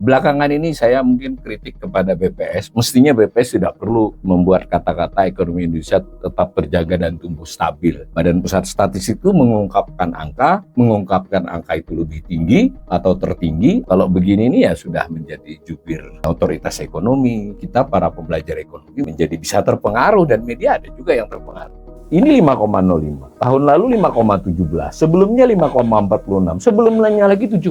Belakangan ini saya mungkin kritik kepada BPS. Mestinya BPS tidak perlu membuat kata-kata ekonomi Indonesia tetap terjaga dan tumbuh stabil. Badan Pusat Statistik itu mengungkapkan angka itu lebih tinggi atau tertinggi. Kalau begini ini ya sudah menjadi jubir otoritas ekonomi. Kita para pembelajar ekonomi menjadi bisa terpengaruh dan media ada juga yang terpengaruh. Ini 5,05, tahun lalu 5,17, sebelumnya 5,46, sebelumnya lagi 7,8,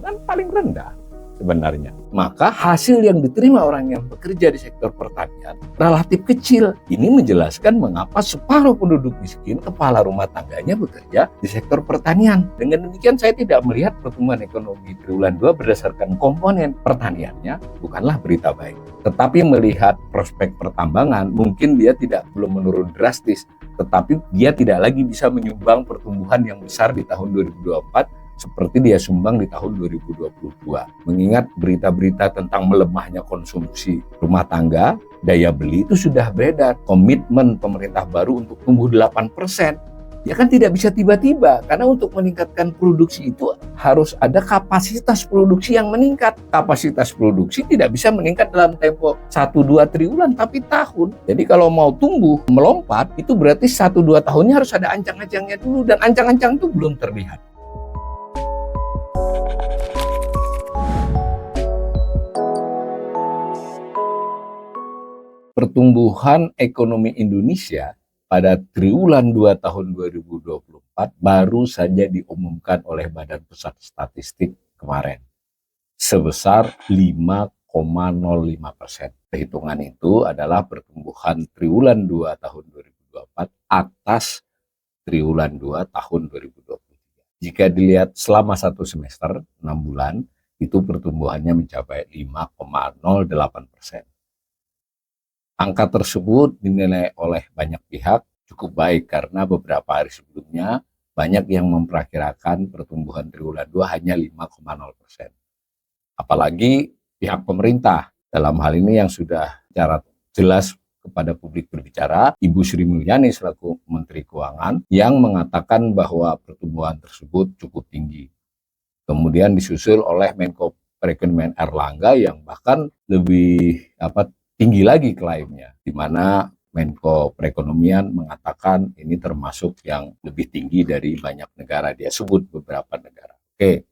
kan paling rendah sebenarnya. Maka hasil yang diterima orang yang bekerja di sektor pertanian relatif kecil. Ini menjelaskan mengapa separuh penduduk miskin kepala rumah tangganya bekerja di sektor pertanian. Dengan demikian saya tidak melihat pertumbuhan ekonomi triwulan 2 berdasarkan komponen pertaniannya bukanlah berita baik. Tetapi melihat prospek pertambangan mungkin dia belum menurun drastis, tetapi dia tidak lagi bisa menyumbang pertumbuhan yang besar di tahun 2024 seperti dia sumbang di tahun 2022. Mengingat berita-berita tentang melemahnya konsumsi rumah tangga, daya beli itu sudah beredar. Komitmen pemerintah baru untuk tumbuh 8%. Ya kan tidak bisa tiba-tiba, karena untuk meningkatkan produksi itu harus ada kapasitas produksi yang meningkat. Kapasitas produksi tidak bisa meningkat dalam tempo 1-2 triwulan, tapi tahun. Jadi kalau mau tumbuh, melompat, itu berarti 1-2 tahunnya harus ada ancang-ancangnya dulu, dan ancang-ancang itu belum terlihat. Pertumbuhan ekonomi Indonesia pada triwulan 2 tahun 2024 baru saja diumumkan oleh Badan Pusat Statistik kemarin sebesar 5,05%. Perhitungan itu adalah pertumbuhan triwulan 2 tahun 2024 atas triwulan 2 tahun 2023. Jika dilihat selama 1 semester, 6 bulan, itu pertumbuhannya mencapai 5,08%. Angka tersebut dinilai oleh banyak pihak cukup baik karena beberapa hari sebelumnya banyak yang memperkirakan pertumbuhan triwulan 2 hanya 5,0%. Apalagi pihak pemerintah dalam hal ini yang sudah secara jelas kepada publik berbicara, Ibu Sri Mulyani selaku Menteri Keuangan yang mengatakan bahwa pertumbuhan tersebut cukup tinggi. Kemudian disusul oleh Menko Perekonomian Erlangga yang bahkan lebih tinggi lagi klaimnya, di mana Menko Perekonomian mengatakan ini termasuk yang lebih tinggi dari banyak negara. Dia sebut beberapa negara. Oke.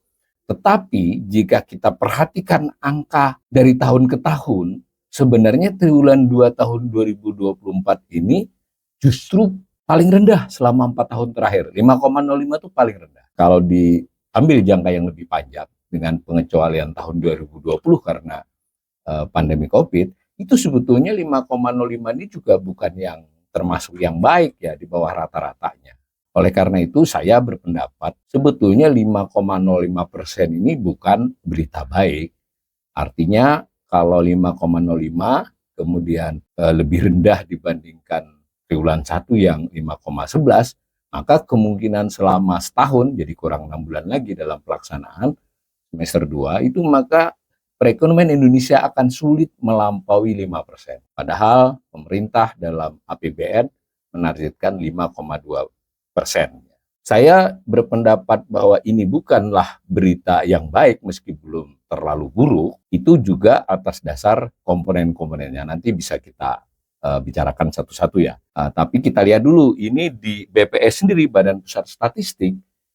Tetapi jika kita perhatikan angka dari tahun ke tahun, sebenarnya triwulan 2 tahun 2024 ini justru paling rendah selama 4 tahun terakhir. 5,05 itu paling rendah. Kalau diambil jangka yang lebih panjang dengan pengecualian tahun 2020 karena pandemi COVID, itu sebetulnya 5,05 ini juga bukan yang termasuk yang baik ya, di bawah rata-ratanya. Oleh karena itu saya berpendapat sebetulnya 5,05% ini bukan berita baik. Artinya kalau 5,05 kemudian lebih rendah dibandingkan triwulan 1 yang 5,11, maka kemungkinan selama setahun, jadi kurang 6 bulan lagi dalam pelaksanaan semester 2 itu, maka perekonomian Indonesia akan sulit melampaui 5%. Padahal pemerintah dalam APBN menargetkan 5,2%. Saya berpendapat bahwa ini bukanlah berita yang baik meski belum terlalu buruk, itu juga atas dasar komponen-komponennya. Nanti bisa kita bicarakan satu-satu ya. Tapi kita lihat dulu, ini di BPS sendiri, Badan Pusat Statistik,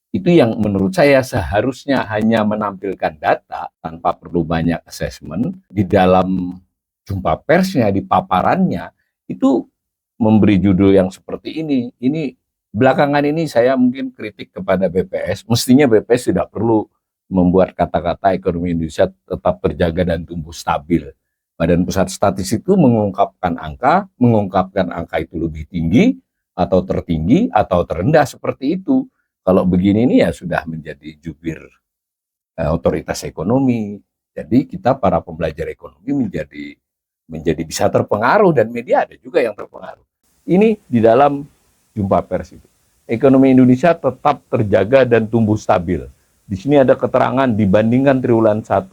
itu yang menurut saya seharusnya hanya menampilkan data tanpa perlu banyak assessment. Di dalam jumpa persnya, di paparannya, itu memberi judul yang seperti ini. Ini belakangan ini saya mungkin kritik kepada BPS. Mestinya BPS tidak perlu membuat kata-kata ekonomi Indonesia tetap terjaga dan tumbuh stabil. Badan Pusat Statistik itu mengungkapkan angka itu lebih tinggi atau tertinggi atau terendah seperti itu. Kalau begini ini ya sudah menjadi jubir otoritas ekonomi. Jadi kita para pembelajar ekonomi menjadi bisa terpengaruh, dan media ada juga yang terpengaruh. Ini di dalam jumpa pers itu. Ekonomi Indonesia tetap terjaga dan tumbuh stabil. Di sini ada keterangan dibandingkan triwulan 1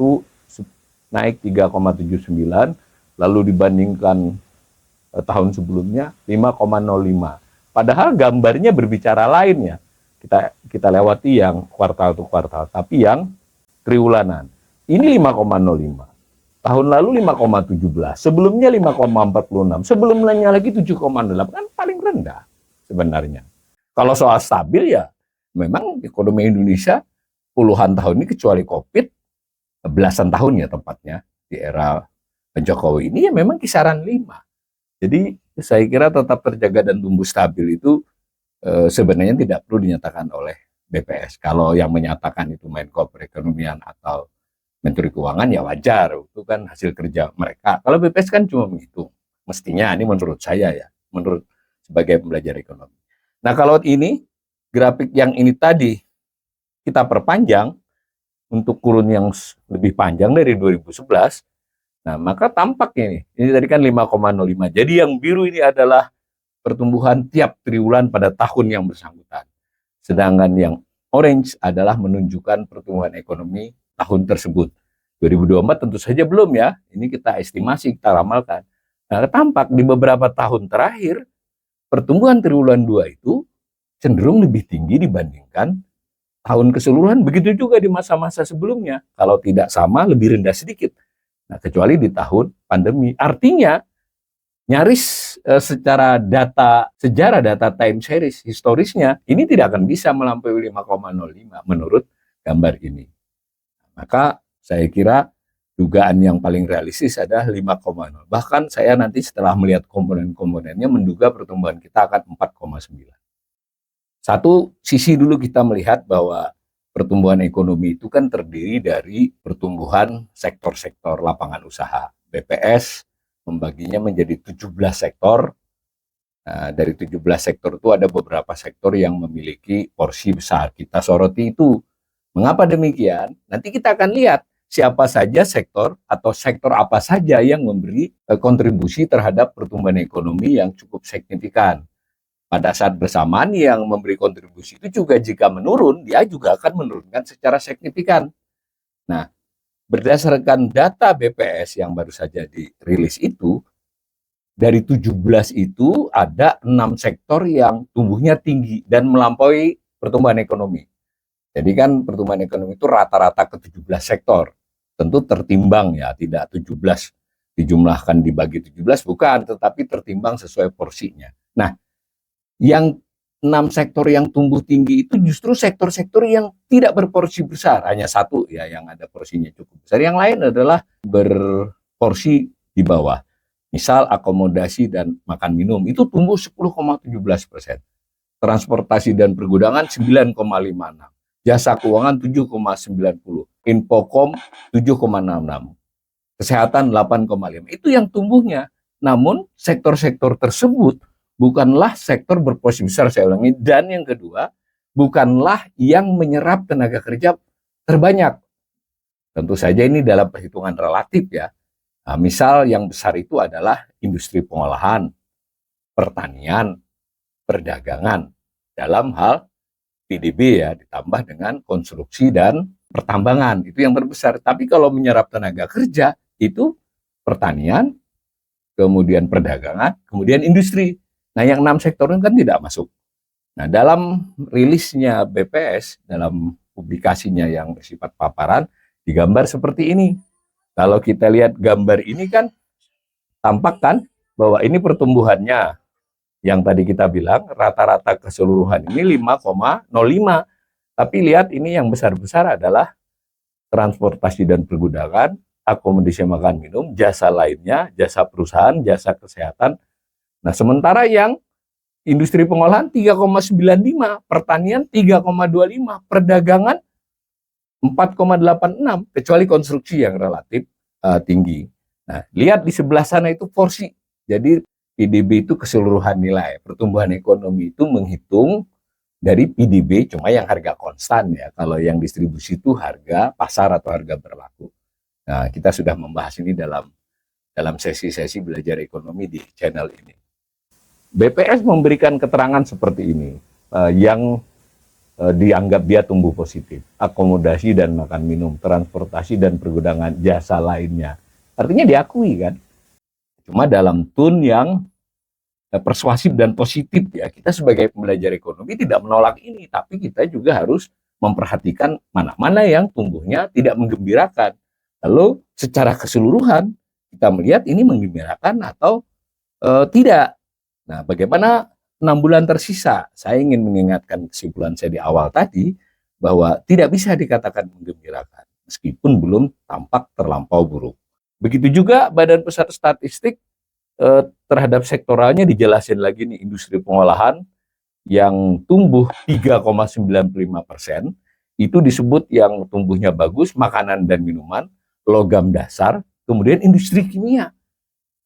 naik 3,79, lalu dibandingkan tahun sebelumnya 5,05. Padahal gambarnya berbicara lain ya. Kita lewati yang kuartal to kuartal, tapi yang triwulanan. Ini 5,05. Tahun lalu 5,17. Sebelumnya 5,46. Sebelumnya lagi 7,8. Kan paling rendah sebenarnya. Kalau soal stabil ya, memang ekonomi Indonesia puluhan tahun ini kecuali COVID, belasan tahun ya tepatnya, di era Jokowi ini ya memang kisaran 5. Jadi saya kira tetap terjaga dan tumbuh stabil itu sebenarnya tidak perlu dinyatakan oleh BPS. Kalau yang menyatakan itu Menko Perekonomian atau Menteri Keuangan ya wajar, itu kan hasil kerja mereka. Kalau BPS kan cuma menghitung, mestinya ini menurut saya ya, menurut sebagai pembelajar ekonomi. Nah kalau ini, grafik yang ini tadi kita perpanjang untuk kurun yang lebih panjang dari 2011, nah maka tampak ini tadi kan 5,05. Jadi yang biru ini adalah pertumbuhan tiap triwulan pada tahun yang bersangkutan. Sedangkan yang orange adalah menunjukkan pertumbuhan ekonomi tahun tersebut. 2024 tentu saja belum ya, ini kita estimasi, kita ramalkan. Nah, tampak di beberapa tahun terakhir, pertumbuhan triwulan 2 itu cenderung lebih tinggi dibandingkan tahun keseluruhan. Begitu juga di masa-masa sebelumnya. Kalau tidak sama, lebih rendah sedikit. Nah, kecuali di tahun pandemi. Artinya, nyaris secara data sejarah, data time series historisnya, ini tidak akan bisa melampaui 5,05 menurut gambar ini. Maka saya kira dugaan yang paling realistis adalah 5,0. Bahkan saya nanti setelah melihat komponen-komponennya menduga pertumbuhan kita akan 4,9. Satu sisi dulu kita melihat bahwa pertumbuhan ekonomi itu kan terdiri dari pertumbuhan sektor-sektor lapangan usaha. BPS membaginya menjadi 17 sektor. Nah, dari 17 sektor itu ada beberapa sektor yang memiliki porsi besar. Kita soroti itu. Mengapa demikian? Nanti kita akan lihat siapa saja sektor atau sektor apa saja yang memberi kontribusi terhadap pertumbuhan ekonomi yang cukup signifikan. Pada saat bersamaan yang memberi kontribusi itu juga jika menurun, dia juga akan menurunkan secara signifikan. Nah, berdasarkan data BPS yang baru saja dirilis itu, dari 17 itu ada 6 sektor yang tumbuhnya tinggi dan melampaui pertumbuhan ekonomi. Jadi kan pertumbuhan ekonomi itu rata-rata ke 17 sektor. Tentu tertimbang ya, tidak 17 dijumlahkan dibagi 17, bukan, tetapi tertimbang sesuai porsinya. Nah, yang 6 sektor yang tumbuh tinggi itu justru sektor-sektor yang tidak berporsi besar. Hanya satu ya yang ada porsinya cukup besar. Yang lain adalah berporsi di bawah. Misal akomodasi dan makan minum itu tumbuh 10,17%. Transportasi dan pergudangan 9,56. Jasa keuangan 7,90. Infokom 7,66. Kesehatan 8,5. Itu yang tumbuhnya. Namun sektor-sektor tersebut bukanlah sektor berporsi besar, saya ulangi. Dan yang kedua, bukanlah yang menyerap tenaga kerja terbanyak. Tentu saja ini dalam perhitungan relatif ya. Nah, misal yang besar itu adalah industri pengolahan, pertanian, perdagangan. Dalam hal PDB ya, ditambah dengan konstruksi dan pertambangan. Itu yang terbesar. Tapi kalau menyerap tenaga kerja, itu pertanian, kemudian perdagangan, kemudian industri. Nah, yang 6 sektor ini kan tidak masuk. Nah, dalam rilisnya BPS, dalam publikasinya yang bersifat paparan, digambar seperti ini. Kalau kita lihat gambar ini kan, tampak kan bahwa ini pertumbuhannya. Yang tadi kita bilang, rata-rata keseluruhan ini 5,05. Tapi lihat ini yang besar-besar adalah transportasi dan pergudangan, akomodasi makan minum, jasa lainnya, jasa perusahaan, jasa kesehatan. Nah, sementara yang industri pengolahan 3,95, pertanian 3,25, perdagangan 4,86, kecuali konstruksi yang relatif tinggi. Nah, lihat di sebelah sana itu porsi. Jadi PDB itu keseluruhan nilai. Pertumbuhan ekonomi itu menghitung dari PDB, cuma yang harga konstan ya. Kalau yang distribusi itu harga pasar atau harga berlaku. Nah, kita sudah membahas ini dalam sesi-sesi belajar ekonomi di channel ini. BPS memberikan keterangan seperti ini yang dianggap dia tumbuh positif. Akomodasi dan makan minum, transportasi dan pergudangan, jasa lainnya. Artinya diakui kan. Cuma dalam tone yang persuasif dan positif ya. Kita sebagai pembelajar ekonomi tidak menolak ini, tapi kita juga harus memperhatikan mana-mana yang tumbuhnya tidak menggembirakan. Lalu secara keseluruhan kita melihat ini menggembirakan atau tidak. Nah, bagaimana 6 bulan tersisa? Saya ingin mengingatkan kesimpulan saya di awal tadi bahwa tidak bisa dikatakan menggembirakan meskipun belum tampak terlampau buruk. Begitu juga Badan Pusat Statistik terhadap sektoralnya dijelasin lagi nih, industri pengolahan yang tumbuh 3,95%, itu disebut yang tumbuhnya bagus, makanan dan minuman, logam dasar, kemudian industri kimia.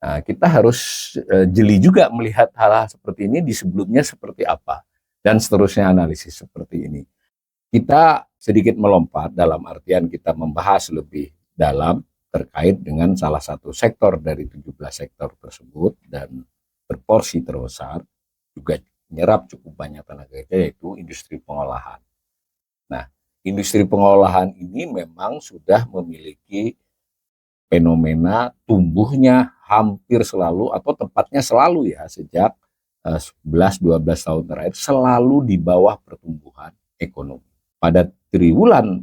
Nah, kita harus jeli juga melihat hal-hal seperti ini di sebelumnya seperti apa, dan seterusnya analisis seperti ini. Kita sedikit melompat dalam artian kita membahas lebih dalam terkait dengan salah satu sektor dari 17 sektor tersebut dan berporsi terbesar, juga menyerap cukup banyak tenaga kerja, yaitu industri pengolahan. Nah, industri pengolahan ini memang sudah memiliki fenomena tumbuhnya hampir selalu atau tepatnya selalu ya sejak 11-12 tahun terakhir selalu di bawah pertumbuhan ekonomi. Pada triwulan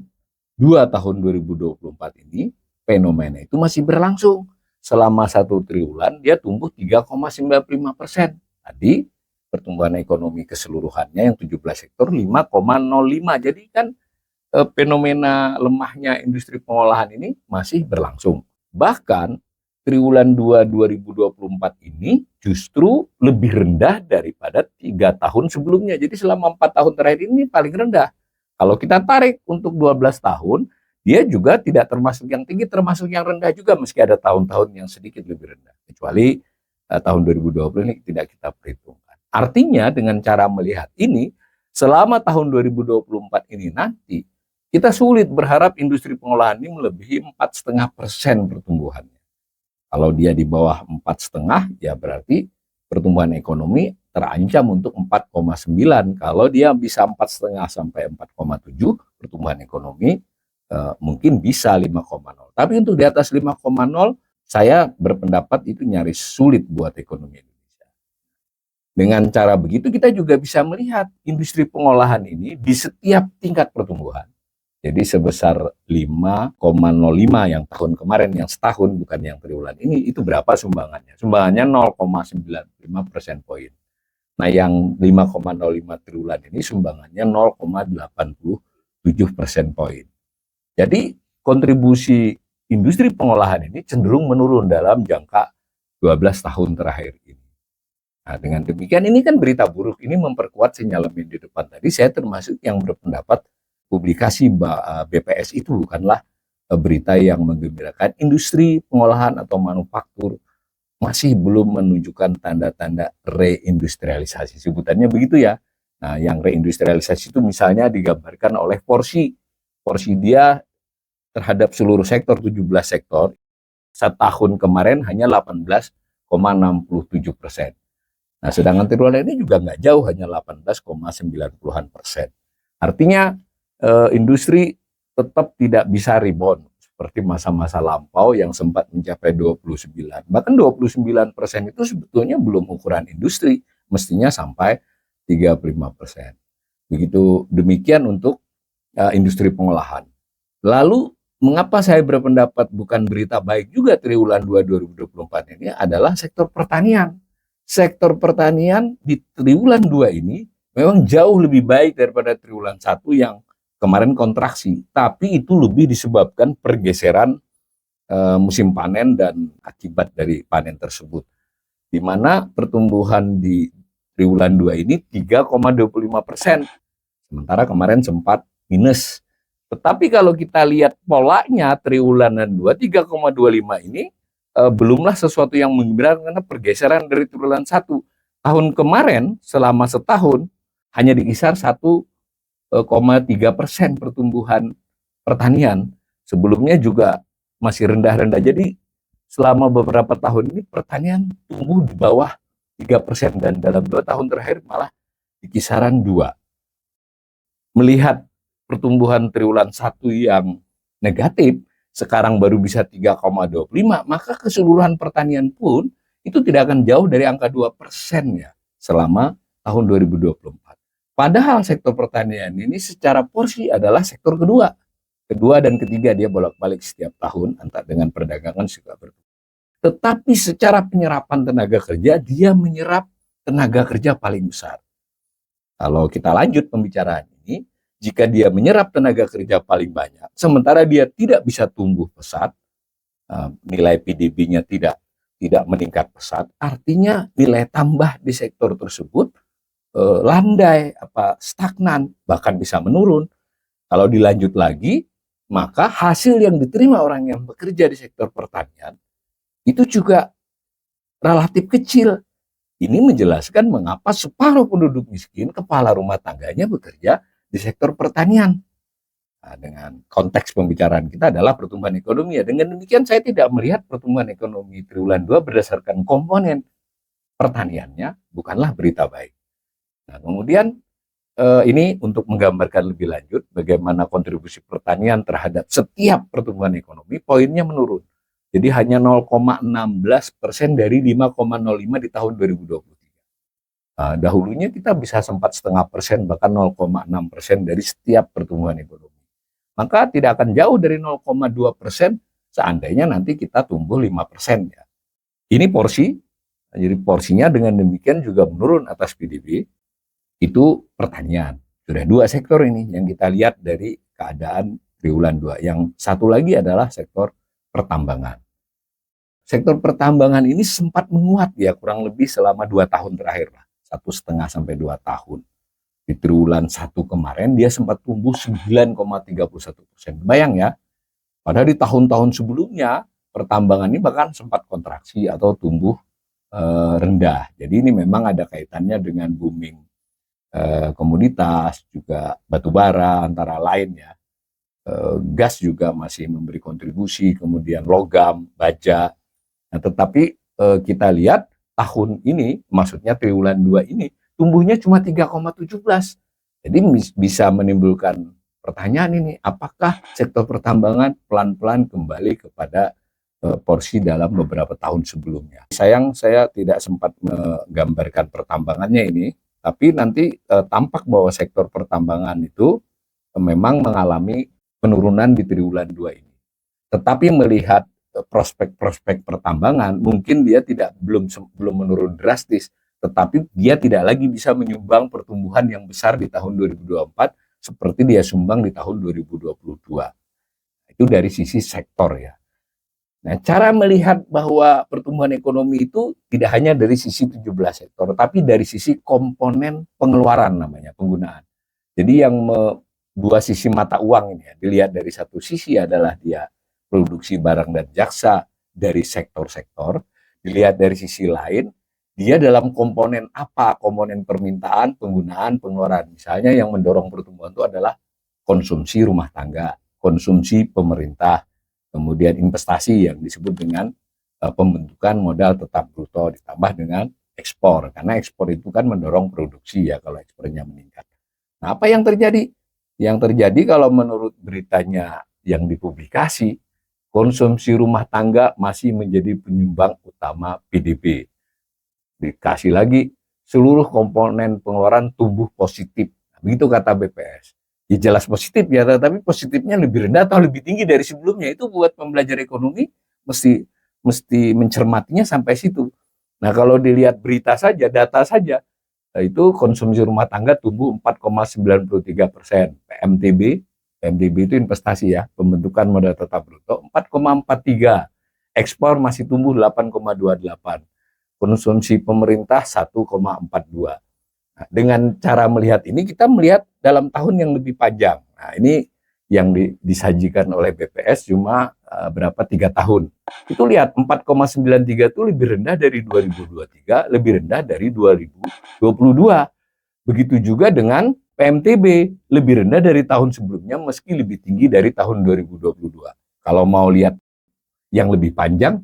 2 tahun 2024 ini fenomena itu masih berlangsung. Selama 1 triwulan dia tumbuh 3,95%. Tadi pertumbuhan ekonomi keseluruhannya yang 17 sektor 5,05. Jadi kan fenomena lemahnya industri pengolahan ini masih berlangsung. Bahkan triwulan 2 2024 ini justru lebih rendah daripada 3 tahun sebelumnya. Jadi selama 4 tahun terakhir ini paling rendah. Kalau kita tarik untuk 12 tahun, dia juga tidak termasuk yang tinggi, termasuk yang rendah juga, meski ada tahun-tahun yang sedikit lebih rendah. Kecuali tahun 2020 ini tidak kita perhitungkan. Artinya dengan cara melihat ini, selama tahun 2024 ini nanti, kita sulit berharap industri pengolahan ini melebihi 4,5% pertumbuhannya. Kalau dia di bawah 4,5, ya berarti pertumbuhan ekonomi terancam untuk 4,9. Kalau dia bisa 4,5 sampai 4,7, pertumbuhan ekonomi mungkin bisa 5,0. Tapi untuk di atas 5,0, saya berpendapat itu nyaris sulit buat ekonomi Indonesia. Dengan cara begitu kita juga bisa melihat industri pengolahan ini di setiap tingkat pertumbuhan. Jadi sebesar 5,05 yang tahun kemarin, yang setahun bukan yang triwulan ini, itu berapa sumbangannya? Sumbangannya 0,95% poin. Nah yang 5,05 triwulan ini sumbangannya 0,87% poin. Jadi kontribusi industri pengolahan ini cenderung menurun dalam jangka 12 tahun terakhir ini. Nah dengan demikian ini kan berita buruk, ini memperkuat sinyalemen di depan tadi. Saya termasuk yang berpendapat publikasi BPS itu bukanlah berita yang menggembirakan. Industri pengolahan atau manufaktur masih belum menunjukkan tanda-tanda reindustrialisasi, sebutannya begitu ya. Nah, yang reindustrialisasi itu misalnya digambarkan oleh porsi dia terhadap seluruh sektor, 17 sektor, setahun kemarin hanya 18,67%. Nah, sedangkan triwulan ini juga nggak jauh, hanya 18,90%. Artinya industri tetap tidak bisa rebound seperti masa-masa lampau yang sempat mencapai 29. Bahkan 29% itu sebetulnya belum ukuran industri, mestinya sampai 35%. Begitu demikian untuk industri pengolahan. Lalu mengapa saya berpendapat bukan berita baik juga triwulan 2 2024 ini adalah sektor pertanian. Sektor pertanian di triwulan 2 ini memang jauh lebih baik daripada triwulan 1 yang kemarin kontraksi, tapi itu lebih disebabkan pergeseran musim panen dan akibat dari panen tersebut. Di mana pertumbuhan di triwulan 2 ini 3,25%, sementara kemarin sempat minus. Tetapi kalau kita lihat polanya triwulan 2 3,25 ini belumlah sesuatu yang menggembirakan karena pergeseran dari triwulan 1. Tahun kemarin selama setahun hanya di kisar 1,3% pertumbuhan pertanian. Sebelumnya juga masih rendah-rendah. Jadi selama beberapa tahun ini pertanian tumbuh di bawah 3% dan dalam 2 tahun terakhir malah di kisaran 2. Melihat pertumbuhan triwulan 1 yang negatif, sekarang baru bisa 3,25, maka keseluruhan pertanian pun itu tidak akan jauh dari angka 2% ya selama tahun 2024. Padahal sektor pertanian ini secara porsi adalah sektor kedua. Kedua dan ketiga dia bolak-balik setiap tahun, antara dengan perdagangan juga bertumbuh. Tetapi secara penyerapan tenaga kerja, dia menyerap tenaga kerja paling besar. Kalau kita lanjut pembicaraan ini, jika dia menyerap tenaga kerja paling banyak, sementara dia tidak bisa tumbuh pesat, nilai PDB-nya tidak meningkat pesat, artinya nilai tambah di sektor tersebut landai, stagnan, bahkan bisa menurun. Kalau dilanjut lagi, maka hasil yang diterima orang yang bekerja di sektor pertanian itu juga relatif kecil. Ini menjelaskan mengapa separuh penduduk miskin, kepala rumah tangganya bekerja di sektor pertanian. Nah, dengan konteks pembicaraan kita adalah pertumbuhan ekonomi. Dengan demikian saya tidak melihat pertumbuhan ekonomi triwulan 2 berdasarkan komponen pertaniannya, bukanlah berita baik. Nah, kemudian ini untuk menggambarkan lebih lanjut bagaimana kontribusi pertanian terhadap setiap pertumbuhan ekonomi, poinnya menurun. Jadi hanya 0,16% dari 5,05 di tahun 2023. Dahulunya kita bisa sempat 0,5%, bahkan 0,6% dari setiap pertumbuhan ekonomi. Maka tidak akan jauh dari 0,2% seandainya nanti kita tumbuh 5%. Ya. Ini porsi, jadi porsinya dengan demikian juga menurun atas PDB. Itu pertanian. Sudah dua sektor ini yang kita lihat dari keadaan triwulan 2. Yang satu lagi adalah sektor pertambangan. Sektor pertambangan ini sempat menguat ya kurang lebih selama 2 tahun terakhir lah. 1,5 sampai 2 tahun. Di triwulan 1 kemarin dia sempat tumbuh 9,31%. Bayang ya, padahal di tahun-tahun sebelumnya pertambangan ini bahkan sempat kontraksi atau tumbuh rendah. Jadi ini memang ada kaitannya dengan booming komoditas, juga batu bara antara lain ya. Gas juga masih memberi kontribusi, kemudian logam, baja. Nah, tetapi kita lihat tahun ini, maksudnya triwulan 2 ini, tumbuhnya cuma 3,17. Jadi bisa menimbulkan pertanyaan ini, apakah sektor pertambangan pelan-pelan kembali kepada porsi dalam beberapa tahun sebelumnya. Sayang saya tidak sempat menggambarkan pertambangannya ini, tapi nanti tampak bahwa sektor pertambangan itu memang mengalami penurunan di triwulan 2 ini. Tetapi melihat prospek-prospek pertambangan, mungkin dia belum menurun drastis, tetapi dia tidak lagi bisa menyumbang pertumbuhan yang besar di tahun 2024 seperti dia sumbang di tahun 2022. Itu dari sisi sektor ya. Nah, cara melihat bahwa pertumbuhan ekonomi itu tidak hanya dari sisi 17 sektor, tapi dari sisi komponen pengeluaran namanya, penggunaan. Jadi yang dua sisi mata uang ini ya, dilihat dari satu sisi adalah dia produksi barang dan jasa dari sektor-sektor, dilihat dari sisi lain, dia dalam komponen apa, komponen permintaan, penggunaan, pengeluaran. Misalnya yang mendorong pertumbuhan itu adalah konsumsi rumah tangga, konsumsi pemerintah, kemudian investasi yang disebut dengan pembentukan modal tetap bruto ditambah dengan ekspor, karena ekspor itu kan mendorong produksi ya kalau ekspornya meningkat. Nah, apa yang terjadi? Yang terjadi kalau menurut beritanya yang dipublikasi, konsumsi rumah tangga masih menjadi penyumbang utama PDB. Dikasih lagi, seluruh komponen pengeluaran tumbuh positif. Begitu kata BPS. Ya jelas positif ya, tetapi positifnya lebih rendah atau lebih tinggi dari sebelumnya. Itu buat pembelajar ekonomi mesti mencermatinya sampai situ. Nah, kalau dilihat berita saja, data saja, itu konsumsi rumah tangga tumbuh 4,93%. PMTB itu investasi ya, pembentukan modal tetap bruto 4,43. Ekspor masih tumbuh 8,28. Konsumsi pemerintah 1,42. Nah, dengan cara melihat ini, kita melihat dalam tahun yang lebih panjang. Nah, ini yang disajikan oleh BPS cuma berapa 3 tahun. Itu lihat 4,93 itu lebih rendah dari 2023, lebih rendah dari 2022. Begitu juga dengan PMTB, lebih rendah dari tahun sebelumnya meski lebih tinggi dari tahun 2022. Kalau mau lihat yang lebih panjang,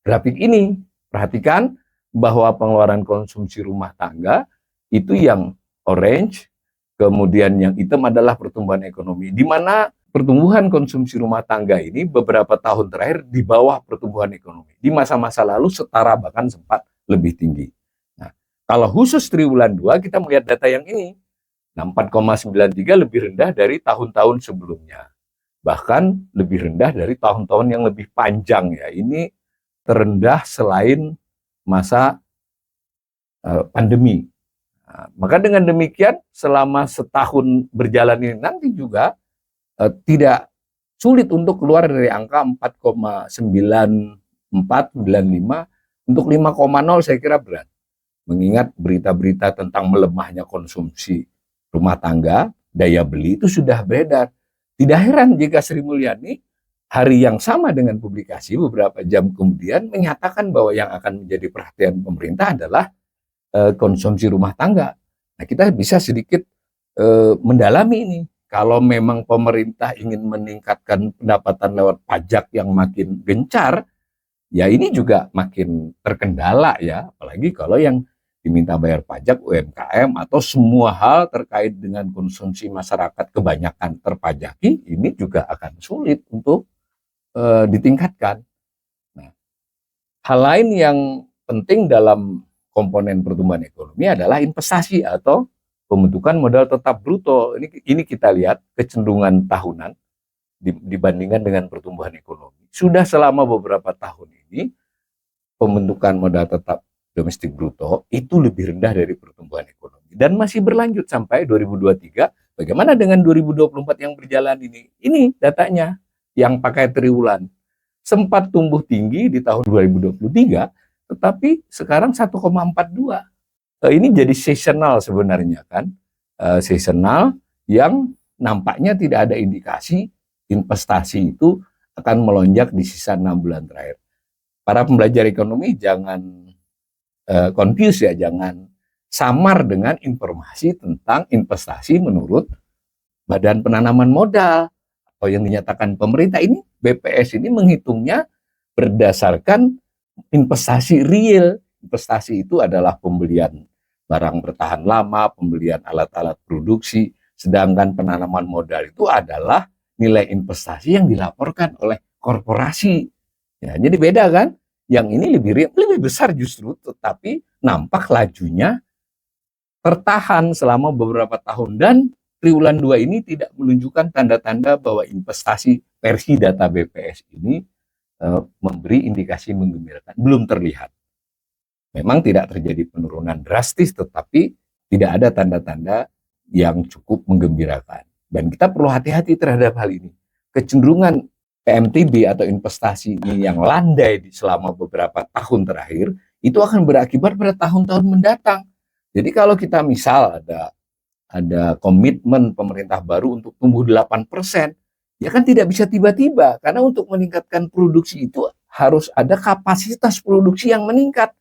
grafik ini, perhatikan bahwa pengeluaran konsumsi rumah tangga itu yang orange, kemudian yang hitam adalah pertumbuhan ekonomi, di mana pertumbuhan konsumsi rumah tangga ini beberapa tahun terakhir di bawah pertumbuhan ekonomi. Di masa-masa lalu setara bahkan sempat lebih tinggi. Nah, kalau khusus triwulan 2 kita melihat data yang ini. Nah, 4,93 lebih rendah dari tahun-tahun sebelumnya. bahkan lebih rendah dari tahun-tahun yang lebih panjang ya. Ini terendah selain masa pandemi. Nah, maka dengan demikian selama setahun berjalan ini nanti juga tidak sulit untuk keluar dari angka 4,9495 untuk 5,0 saya kira berat. Mengingat berita-berita tentang melemahnya konsumsi rumah tangga, daya beli itu sudah beredar. Tidak heran jika Sri Mulyani hari yang sama dengan publikasi beberapa jam kemudian menyatakan bahwa yang akan menjadi perhatian pemerintah adalah konsumsi rumah tangga. Nah, kita bisa sedikit mendalami ini. Kalau memang pemerintah ingin meningkatkan pendapatan lewat pajak yang makin gencar, ya ini juga makin terkendala ya. Apalagi kalau yang diminta bayar pajak UMKM atau semua hal terkait dengan konsumsi masyarakat kebanyakan terpajaki, ini juga akan sulit untuk ditingkatkan. Nah, hal lain yang penting dalam komponen pertumbuhan ekonomi adalah investasi atau pembentukan modal tetap bruto. Ini kita lihat kecenderungan tahunan dibandingkan dengan pertumbuhan ekonomi. Sudah selama beberapa tahun ini pembentukan modal tetap domestik bruto itu lebih rendah dari pertumbuhan ekonomi dan masih berlanjut sampai 2023. Bagaimana dengan 2024 yang berjalan ini? Ini datanya yang pakai triwulan. Sempat tumbuh tinggi di tahun 2023, tetapi sekarang 1,42. Ini jadi seasonal sebenarnya kan. Seasonal yang nampaknya tidak ada indikasi investasi itu akan melonjak di sisa 6 bulan terakhir. Para pembelajar ekonomi jangan confuse ya, jangan samar dengan informasi tentang investasi menurut Badan Penanaman Modal atau yang dinyatakan pemerintah. Ini BPS ini menghitungnya berdasarkan investasi real. Investasi itu adalah pembelian barang bertahan lama, pembelian alat-alat produksi, sedangkan penanaman modal itu adalah nilai investasi yang dilaporkan oleh korporasi. Ya, jadi beda kan? Yang ini lebih besar justru, tetapi nampak lajunya tertahan selama beberapa tahun dan triwulan 2 ini tidak menunjukkan tanda-tanda bahwa investasi versi data BPS ini memberi indikasi menggembirakan. Belum terlihat. Memang tidak terjadi penurunan drastis, tetapi tidak ada tanda-tanda yang cukup menggembirakan. Dan kita perlu hati-hati terhadap hal ini. Kecenderungan PMTB atau investasi ini yang landai selama beberapa tahun terakhir, itu akan berakibat pada tahun-tahun mendatang. Jadi kalau kita misal ada komitmen pemerintah baru untuk tumbuh 8%, ya kan tidak bisa tiba-tiba. Karena untuk meningkatkan produksi itu harus ada kapasitas produksi yang meningkat.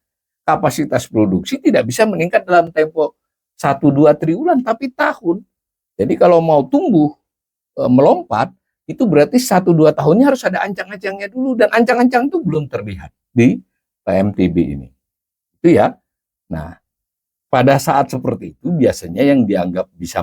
Kapasitas produksi tidak bisa meningkat dalam tempo 1-2 triwulan, tapi tahun. Jadi kalau mau tumbuh melompat, itu berarti 1-2 tahunnya harus ada ancang-ancangnya dulu. Dan ancang-ancang itu belum terlihat di PMTB ini. Itu ya. Nah, pada saat seperti itu biasanya yang dianggap bisa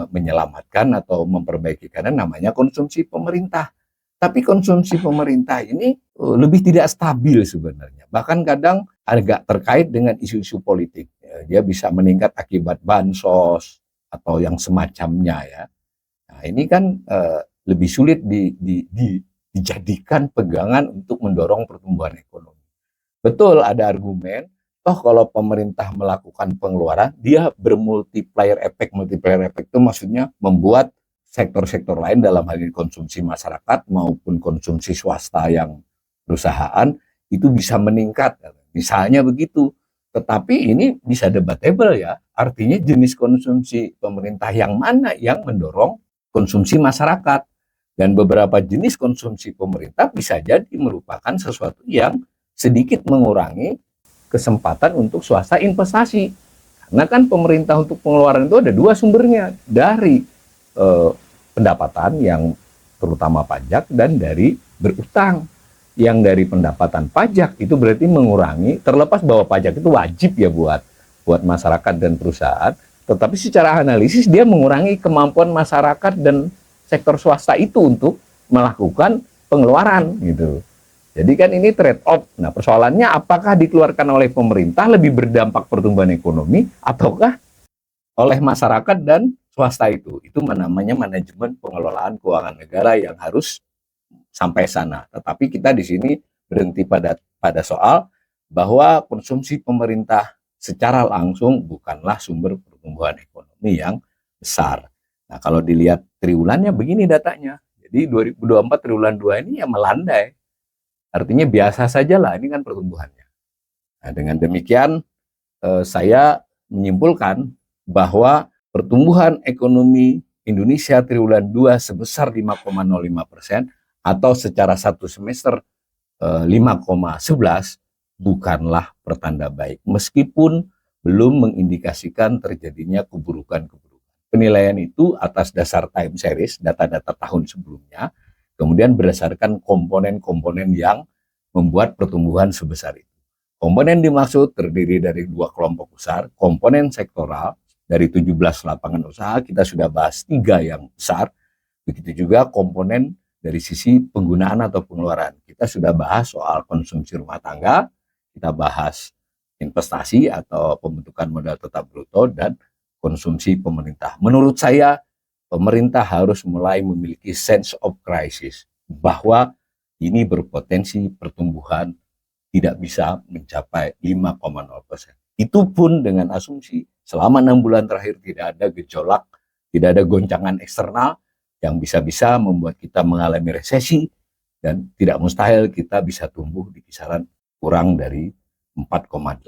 menyelamatkan atau memperbaiki karena namanya konsumsi pemerintah. Tapi konsumsi pemerintah ini lebih tidak stabil sebenarnya. Bahkan kadang agak terkait dengan isu-isu politik. Dia bisa meningkat akibat bansos atau yang semacamnya ya. Nah, ini kan lebih sulit dijadikan pegangan untuk mendorong pertumbuhan ekonomi. Betul ada argumen, toh kalau pemerintah melakukan pengeluaran, dia bermultiplier effect. Multiplier effect itu maksudnya membuat sektor-sektor lain dalam hal ini konsumsi masyarakat maupun konsumsi swasta yang perusahaan itu bisa meningkat. Misalnya begitu. Tetapi ini bisa debatable ya. Artinya jenis konsumsi pemerintah yang mana yang mendorong konsumsi masyarakat. Dan beberapa jenis konsumsi pemerintah bisa jadi merupakan sesuatu yang sedikit mengurangi kesempatan untuk swasta investasi. Karena kan pemerintah untuk pengeluaran itu ada 2 sumbernya. Dari pendapatan yang terutama pajak dan dari berutang. Yang dari pendapatan pajak itu berarti mengurangi, terlepas bahwa pajak itu wajib ya buat masyarakat dan perusahaan. Tetapi secara analisis dia mengurangi kemampuan masyarakat dan sektor swasta itu untuk melakukan pengeluaran gitu. Jadi kan ini trade off. Nah, persoalannya apakah dikeluarkan oleh pemerintah lebih berdampak pertumbuhan ekonomi ataukah oleh masyarakat dan swasta itu namanya manajemen pengelolaan keuangan negara yang harus sampai sana. Tetapi kita di sini berhenti pada soal bahwa konsumsi pemerintah secara langsung bukanlah sumber pertumbuhan ekonomi yang besar. Nah, kalau dilihat triwulannya begini datanya. Jadi 2024 triwulan 2 ini ya melandai. Artinya biasa saja lah, ini kan pertumbuhannya. Nah, dengan demikian saya menyimpulkan bahwa pertumbuhan ekonomi Indonesia triwulan 2 sebesar 5,05% atau secara satu semester 5,11 bukanlah pertanda baik, meskipun belum mengindikasikan terjadinya keburukan-keburukan. Penilaian itu atas dasar time series, data-data tahun sebelumnya, kemudian berdasarkan komponen-komponen yang membuat pertumbuhan sebesar itu. Komponen dimaksud terdiri dari dua kelompok besar, komponen sektoral dari 17 lapangan usaha, kita sudah bahas 3 yang besar, begitu juga komponen dari sisi penggunaan atau pengeluaran. Kita sudah bahas soal konsumsi rumah tangga, kita bahas investasi atau pembentukan modal tetap bruto, dan konsumsi pemerintah. Menurut saya, pemerintah harus mulai memiliki sense of crisis, bahwa ini berpotensi pertumbuhan tidak bisa mencapai 5,0%. Itu pun dengan asumsi selama 6 bulan terakhir tidak ada gejolak, tidak ada goncangan eksternal yang bisa-bisa membuat kita mengalami resesi, dan tidak mustahil kita bisa tumbuh di kisaran kurang dari 4,8.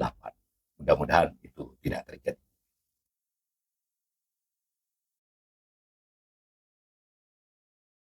Mudah-mudahan itu tidak terjadi.